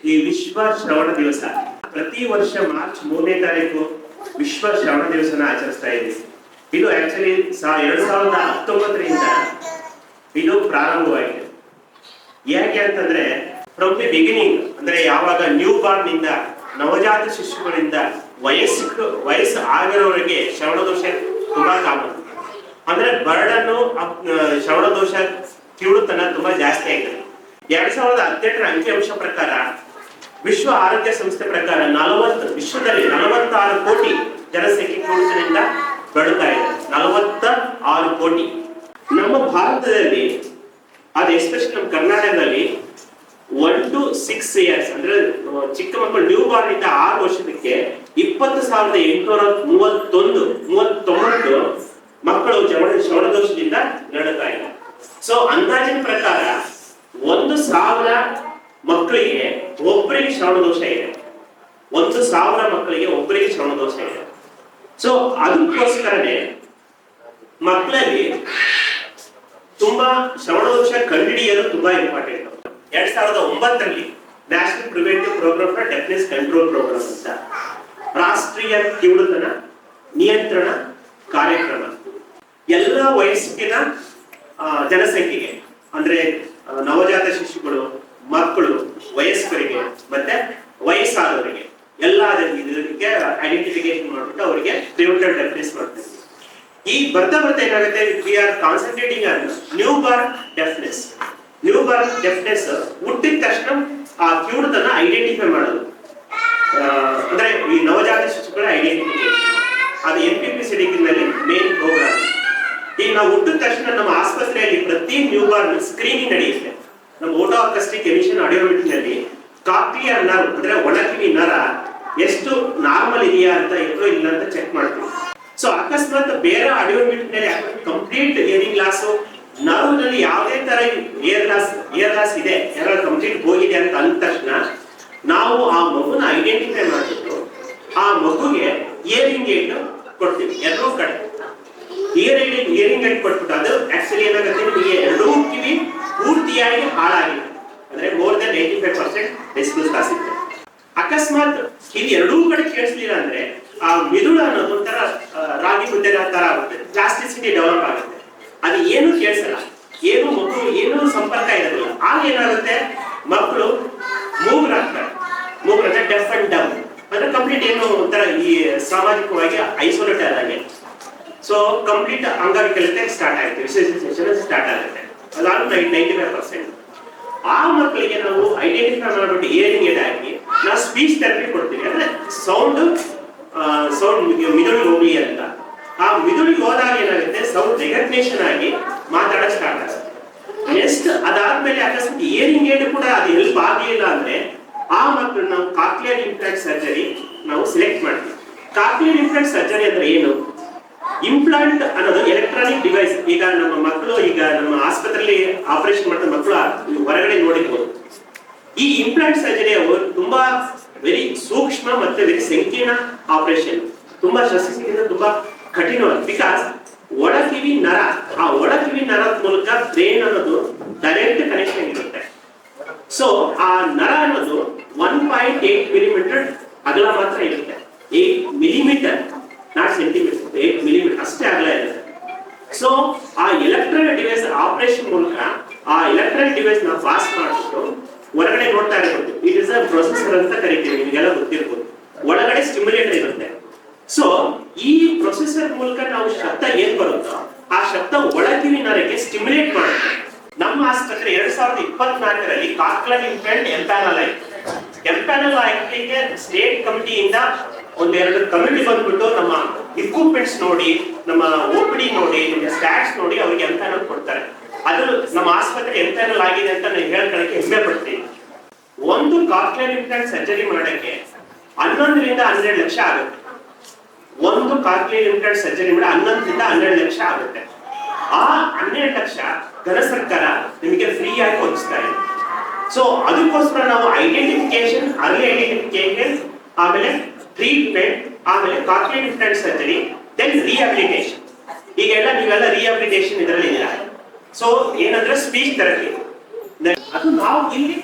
ಈ ವಿಶ್ವ ಶ್ರವಣ ದಿವಸ ಪ್ರತಿ ವರ್ಷ ಮಾರ್ಚ್ 3ನೇ ತಾರೀಕು ವಿಶ್ವ ಶ್ರವಣ ದಿವಸನ ಆಚರಿಸ್ತಾ ಇದ್ದೀವಿ. ಇದು ಆಕ್ಚುಲಿ 2019ರಿಂದ ಇದು ಪ್ರಾರಂಭವಾಗಿದೆ. ಯಾಕೆ ಅಂತಂದ್ರೆ ಫ್ರಮ್ ದಿ ಬಿಗಿನಿಂಗ್, ಅಂದ್ರೆ ಯಾವಾಗ ನ್ಯೂ ಬಾರ್ನ್ ಇಂದ ನವಜಾತ ಶಿಶುಗಳಿಂದ ವಯಸ್ಸು ಆಗಿರೋರಿಗೆ ಶ್ರವಣ ದೋಷ ತುಂಬಾ ಕಾಮನ್. ಅಂದ್ರೆ ಬರ್ಡನ್ನು ಶ್ರವಣ ದೋಷ ಕಿವುಡುತನ ತುಂಬಾ ಜಾಸ್ತಿ ಆಗಿದೆ. 2018ರ ಅಂಕಿಅಂಶ ಪ್ರಕಾರ ವಿಶ್ವ ಆರೋಗ್ಯ ಸಂಸ್ಥೆ ಪ್ರಕಾರ ವಿಶ್ವದಲ್ಲಿ 46 ಕೋಟಿ ಜನಸಂಖ್ಯೆ ಕಿವುಡುತನದಿಂದ ಬೆಳೀತಾ ಇದೆ. 46 ಕೋಟಿ. ನಮ್ಮ ಭಾರತದಲ್ಲಿ ಅದು ಎಸ್ಪೆಷಲಿ ನಮ್ಮ ಕರ್ನಾಟಕದಲ್ಲಿ 1 to 6 years ಅಂದ್ರೆ ಚಿಕ್ಕ ಮಕ್ಕಳು ನ್ಯೂ ಬಾರ್ನ್ ಇಂದ 6 ವರ್ಷಕ್ಕೆ 20,839 ಮಕ್ಕಳು ಶ್ರವಣ ದೋಷದಿಂದ ನರಳುತ್ತಾ ಇದ್ದಾರೆ. ಸೊ ಅಂದಾಜಿನ ಪ್ರಕಾರ 1,000 ಮಕ್ಕಳಿಗೆ ಒಬ್ಬರಿಗೆ ಶ್ರವಣ ದೋಷ ಇದೆ. 1,000 ಮಕ್ಕಳಿಗೆ ಒಬ್ಬರಿಗೆ ಶ್ರವಣ ದೋಷ ಇದೆ. ಸೊ ಅದಕ್ಕೋಸ್ಕರನೇ ಮಕ್ಕಳಲ್ಲಿ ತುಂಬಾ ಶ್ರವಣ ದೋಷ ಕಂಡುಹಿಡಿಯಲು ತುಂಬಾ ಇಂಪಾರ್ಟೆಂಟ್. 2009ರಲ್ಲಿ national preventive programme for deafness control programme ಅಂತ ರಾಷ್ಟ್ರೀಯ ಕಿವುಡುತನ ನಿಯಂತ್ರಣ ಕಾರ್ಯಕ್ರಮ ಎಲ್ಲ ವಯಸ್ಸಿನ ಜನಸಂಖ್ಯೆಗೆ, ಅಂದ್ರೆ ನವಜಾತ ಶಿಶುಗಳು, ಮಕ್ಕಳು, ವಯಸ್ಕರಿಗೆ ಮತ್ತೆ ವಯಸ್ಸಾದವರಿಗೆ ಎಲ್ಲ ಇದಕ್ಕೆ ಐಡೆಂಟಿಫಿಕೇಶನ್ ಮಾಡ್ಬಿಟ್ಟು ಅವರಿಗೆ ಪ್ರಿವೆಂಟಿವ್ ಡೆಫ್ನೆಸ್ ಮಾಡ್ತೀವಿ. ಈ ಬರ್ತಾ ಏನಾಗುತ್ತೆ, we are concentrating on new Born deafness. New Born deafness ಹುಟ್ಟಿದ ತಕ್ಷಣ ಆ ಕಿವುಡುತನ ಐಡೆಂಟಿಫೈ ಮಾಡೋದು, ಅಂದ್ರೆ ಈ ನವಜಾತ ಶಿಶುಗಳ ಐಡೆಂಟಿಫಿಕೇಶನ್, ಅದು MPPCD ನಲ್ಲಿ ಮೇನ್ ಪ್ರೋಗ್ರಾಮ್. ಈಗ ನಾವು ಹುಟ್ಟಿದ ತಕ್ಷಣ ನಮ್ಮ ಆಸ್ಪತ್ರೆಯಲ್ಲಿ ಪ್ರತಿ ನ್ಯೂ ಬಾರ್ನ್ ಸ್ಕ್ರೀನಿಂಗ್ ನಡೆಯುತ್ತೆ. ನಮ್ಮ ಓಟೋ ಅಕಸ್ಟಿಕ್ ಎಮಿಷನ್ ಆಡಿಯೋಮೆಟ್ರಿ ನಲ್ಲಿ ಕಾಕ್ಲಿಯರ್ ನರ್ವ್ ಅಂದ್ರೆ ಒಳಕಿವಿ ನರ ಎಷ್ಟು ನಾರ್ಮಲ್ ಇದೆಯಾ ಅಂತ ಇರೋ ಇಲ್ಲ ಅಂತ ಚೆಕ್ ಮಾಡ್ತೀವಿ. ಸೊ ಅಕಸ್ಮಾತ್ ಬೇರೆ ಆಡಿಯೋಮೆಟ್ರಿ ನಲ್ಲಿ ಕಂಪ್ಲೀಟ್ ಹಿಯರಿಂಗ್ ಲಾಸ್, ನರ್ವ್ ನಲ್ಲಿ ಯಾವುದೇ ತರ ಏರ್ ಲಾಸ್ ಇದೆ, ಯಾರು ಕಂಪ್ಲೀಟ್ ಹೋಗಿದೆ ಅಂತ ಅಂದ ತಕ್ಷಣ ನಾವು ಆ ಮಗುನ ಐಡೆಂಟಿಫೈ ಮಾಡಿಬಿಟ್ಟು ಆ ಮಗುಗೆ ಇಯರಿಂಗ್ ಏಡ್ ಕೊಡ್ತೀವಿ. ಎರಡೂ ಕಡೆ ಇಯರಿಂಗ್ ಏಡ್ ಕೊಟ್ಬಿಟ್ಟು ಅದು ಆಕ್ಚುಲಿ ಏನಾಗುತ್ತೆ, ನಿಮಗೆ ಎರಡೂ ಕಿವಿ ಪೂರ್ತಿಯಾಗಿ ಹಾಳಾಗಿದೆ, ಅಂದ್ರೆ ಮೋರ್ ದನ್ 85% ಡೆಸಿಬಲ್ಸ್ ಕಾಸಿದೆ. ಅಕಸ್ಮಾತ್ ಇದು ಎರಡೂ ಕಡೆ ಕೇಳಿಸ್ಲಿಲ್ಲ ಅಂದ್ರೆ ಆ ಮಿದುಳು ಅನ್ನೋದು ಒಂಥರ ರಾಗಿ ಮುದ್ದೆ ತರ ಆಗುತ್ತೆ, ಪ್ಲಾಸ್ಟಿಸಿಟಿ ಡೆವಲಪ್ ಆಗುತ್ತೆ. ಅದು ಏನು ಕೇಳಿಸಲ್ಲ, ಏನು ಮಕ್ಕಳು ಏನು ಸಂಪರ್ಕ ಇರೋದಿಲ್ಲ. ಆಗ ಏನಾಗುತ್ತೆ, ಮಕ್ಕಳು ಮೂಗ್ರಾಗ್ತಾರೆ. ಮೂಗ್ರಾಗ ಡೆಫ್ ಅಂಡ್ ಡಮ್ ಅಂದ್ರೆ ಕಂಪ್ಲೀಟ್ ಏನು ಒಂಥರ ಈ ಸಾಮಾಜಿಕವಾಗಿ ಐಸೋಲೇಟೆಡ್ ಆಗಿ. ಸೊ ಕಂಪ್ಲೀಟ್ ಅಂಗವಿಕಲತೆ ಸ್ಟಾರ್ಟ್ ಆಗುತ್ತೆ, ವಿಶೇಷ ಸ್ಟಾರ್ಟ್ ಆಗುತ್ತೆ. ಅದಾದ್ರೂ 95%. ಆ ಮಕ್ಕಳಿಗೆ ನಾವು ಐಡೆಂಟಿಫೈ ಮಾಡ್ಬಿಟ್ಟು ಇಯರಿಂಗ್ ಏಡ್ ಹಾಕಿ ನಾವು ಸ್ಪೀಚ್ ಥೆರಪಿ ಕೊಡ್ತೀವಿ. ಅಂದ್ರೆ ಸೌಂಡ್ ಮಿದುಳಿಗೆ ಹೋಗ್ಲಿ ಅಂತ. ಆ ಮಿದುಳಿಗೆ ಹೋದಾಗ ಏನಾಗುತ್ತೆ, ಸೌಂಡ್ ರೆಕಗ್ನೇಷನ್ ಆಗಿ ಮಾತಾಡಕ್ ಸ್ಟಾರ್ಟ್ ಆಗುತ್ತೆ. ನೆಕ್ಸ್ಟ್ ಅದಾದ್ಮೇಲೆ ಅಕಸ್ಮಾತ್ ಇಯರಿಂಗ್ ಏಡ್ ಕೂಡ ಅದು ಹೆಲ್ಪ್ ಆಗಲಿಲ್ಲ ಅಂದ್ರೆ ಆ ಮಕ್ಕಳು ನಾವು ಕಾಕ್ಲಿಯರ್ ಇಂಪ್ಲಾಂಟ್ ಸರ್ಜರಿ ನಾವು ಸೆಲೆಕ್ಟ್ ಮಾಡ್ತೀವಿ. ಕಾಕ್ಲಿಯರ್ ಇಂಪ್ಲಾಂಟ್ ಸರ್ಜರಿ ಅಂದ್ರೆ ಏನು? ಇಂಪ್ಲಾಂಟ್ ಅನ್ನೋದು ಎಲೆಕ್ಟ್ರಾನಿಕ್ ಡಿವೈಸ್. ಈಗ ನಮ್ಮ ಮಕ್ಕಳು ಈಗ ನಮ್ಮ ಆಸ್ಪತ್ರೆಯಲ್ಲಿ ಆಪರೇಷನ್ ಮಾಡಿದ ಮಕ್ಕಳು ಹೊರಗಡೆ ನೋಡಿರ್ಬೋದು. ಈ ಇಂಪ್ಲಾಂಟ್ ಸರ್ಜರಿ ತುಂಬಾ ವೆರಿ ಸೂಕ್ಷ್ಮ ಮತ್ತೆ ವೆರಿ ಸಂಕೀರ್ಣ ಆಪರೇಷನ್, ತುಂಬಾ ಶಸ್ತ್ರಚಿಕಿತ್ಸೆ ತುಂಬಾ ಕಠಿಣವಾದ. ಬಿಕಾಸ್ ಒಳಕಿವಿ ನರ, ಆ ಒಳಕಿವಿ ನರದ ಮೂಲಕ ಬ್ರೇನ್ ಅನ್ನೋದು ಡೈರೆಕ್ಟ್ ಕನೆಕ್ಷನ್ ಇರುತ್ತೆ. ಸೊ ಆ ನರ ಅನ್ನೋದು 1.8 ಮಿಲಿಮೀಟರ್ ಅಗಲ ಮಾತ್ರ ಇರುತ್ತೆ. 8 ಮಿಲಿಮೀಟರ್, ನಾಟ್ ಸೆಂಟಿಮೀಟರ್, 8 ಮಿಲಿಮೀಟರ್ ಅಷ್ಟೇ ಅಗಲ ಇರುತ್ತೆ. ಸೊ ಆ ಎಲೆಕ್ಟ್ರಾನಿಕ್ ಡಿವೈಸ್ ಆಪರೇಷನ್ ಮೂಲಕ ಆ ಎಲೆಕ್ಟ್ರಾನಿಕ್ ಡಿವೈಸ್ ನಾವು ಪಾಸ್ ಮಾಡಿಬಿಟ್ಟು ಹೊರಗಡೆ ನೋಡ್ತಾ ಇರ್ಬೋದು. ಇಟ್ ಇಸ್ ಅ ಪ್ರೊಸೆಸರ್ ಅಂತ ಕರಿತೀವಿ, ನಿಮಗೆಲ್ಲ ಗೊತ್ತಿರ್ಬೋದು. ಒಳಗಡೆ ಸ್ಟಿಮ್ಯುಲೇಟರ್ ಇರುತ್ತೆ. ಸೊ ಈ ಪ್ರೊಸೆಸರ್ ಮೂಲಕ ನಾವು ಶಬ್ದ ಏನ್ ಬರುತ್ತೋ ಆ ಶಬ್ದ ಒಳಕಿವಿ ನರಕ್ಕೆ ಸ್ಟಿಮ್ಯುಲೇಟ್ ಮಾಡುತ್ತೆ. ನಮ್ಮ ಆಸ್ಪತ್ರೆ 2024ರಲ್ಲಿ ಕಾಕ್ಲಿಯರ್ ಇಂಪ್ಲಾಂಟ್ ಎಂಪ್ಯಾನಲ್ ಆಕ್ಟಿಗೆ ಸ್ಟೇಟ್ ಕಮಿಟಿಯಿಂದ ಒಂದೆರಡು ಕಮಿಟಿ ಬಂದ್ಬಿಟ್ಟು ನಮ್ಮ ಇಕ್ವಿಪ್ಮೆಂಟ್ಸ್ ನೋಡಿ, ನಮ್ಮ OPD ನೋಡಿ, ನಮ್ಮ ಸ್ಟ್ಯಾಟ್ಸ್ ನೋಡಿ ಅವ್ರಿಗೆ ಎಂಪ್ಯಾನಲ್ ಕೊಡ್ತಾರೆ. ಅದು ನಮ್ಮ ಆಸ್ಪತ್ರೆ ಎಂಪ್ಯಾನಲ್ ಆಗಿದೆ ಅಂತ ನಾವು ಹೇಳ್ಕೊಳ್ಳಕ್ಕೆ ಹೆಮ್ಮೆ ಪಡ್ತೀವಿ. ಒಂದು ಕಾಕ್ಲಿಯರ್ ಇಂಪ್ಲಾಂಟ್ ಸರ್ಜರಿ ಮಾಡಕ್ಕೆ 11ರಿಂದ 12 ಲಕ್ಷ ಆಗುತ್ತೆ. ಒಂದು ಕಾಕ್ಲಿಯರ್ ಇಂಪ್ಲಾಂಟ್ ಸರ್ಜರಿ ಮಾಡಿ 11ರಿಂದ 12 ಲಕ್ಷ ಆಗುತ್ತೆ. ಆ 12 ಲಕ್ಷ ಘನ ಸರ್ಕಾರ ನಿಮಗೆ ಫ್ರೀ ಆಗಿ ಒದಗಿಸ್ತಾ ಇದೆ. ಸೊ ಅದಕ್ಕೋಸ್ಕರ ನಾವು ಐಡೆಂಟಿಫಿಕೇಶನ್, ಅರ್ಲಿ ಐಡೆಂಟಿಫಿಕೇಶನ್, ಆಮೇಲೆ ಟ್ರೀಟ್ಮೆಂಟ್, ಆಮೇಲೆ cochlear implant surgery, then rehabilitation. ಈಗೆಲ್ಲ ನೀವೆಲ್ಲ ರಿಹ್ಯಾಬಿಲಿಟೇಷನ್ ಇದರಲ್ಲಿ ಇದ್ದೀರಾ. ಸೊ ಏನಂದ್ರೆ ಸ್ಪೀಚ್ ಥೆರಪಿ, ಅದು ನಾವು ಇಲ್ಲಿ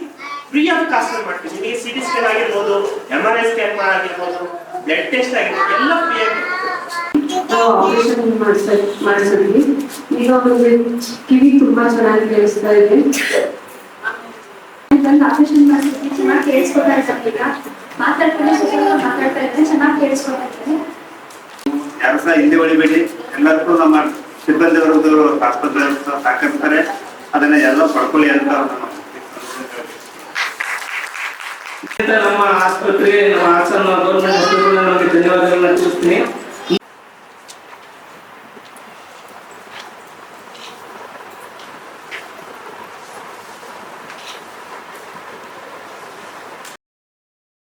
ಫ್ರೀ ಆಫ್ ಕಾಸ್ಟ್ ಮಾಡ್ತೀವಿ. ನಿಮಗೆ ಸಿಟಿ ಸ್ಕ್ಯಾನ್ ಆಗಿರ್ಬೋದು, MRI ಸ್ಕ್ಯಾನ್ ಆಗಿರ್ಬೋದು, ಬ್ಲಡ್ ಟೆಸ್ಟ್ ಆಗಿರ್ಬೋದು, ಎಲ್ಲ ಫ್ರೀ ಆಗಿ ನಾವು ಆಪರೇಷನ್ ಮಾಡಿಸಿದ್ವಿ. ಈಗ ಒಂದು ಕಿವಿ ತುಂಬಾ ಚೆನ್ನಾಗಿ ಕೇಳಿಸ್ತಾ ಇದೆ. ಆಪರೇಷನ್ ಮಾಡಿಸಿದ್ವಿ, ಚೆನ್ನಾಗಿ ಕೇಳಿಸ್ಕೊತಾ ಇದ್ದಾರೆ. ಈಗ ಮಾತಾಡ್ತಾ ಇದ್ರೆ ಚೆನ್ನಾಗಿ ಕೇಳಿಸ್ಕೊತಾ ಇದ್ದಾರೆ. ಯಾರು ಸಹ ಹಿಂದೆ ಹೊಡಿಬೇಡಿ. ಎಲ್ಲರಿಗೂ ನಮ್ಮ ಸಿಬ್ಬಂದಿ ವರ್ಗದವರು ಆಸ್ಪತ್ರೆ ಸಹಕರಿಸ್ತಾರೆ. ಅದನ್ನ ಎಲ್ಲ ಪಡ್ಕೊಳ್ಳಿ ಅಂತ ನಮ್ಮ ಆಸ್ಪತ್ರೆ, ನಮ್ಮ ಹಾಸನ ಗೌರ್ಮೆಂಟ್ ಹಾಸ್ಪಿಟಲ್ ನಮಗೆ ಧನ್ಯವಾದಗಳನ್ನ ತಿಳಿಸ್ತೀನಿ.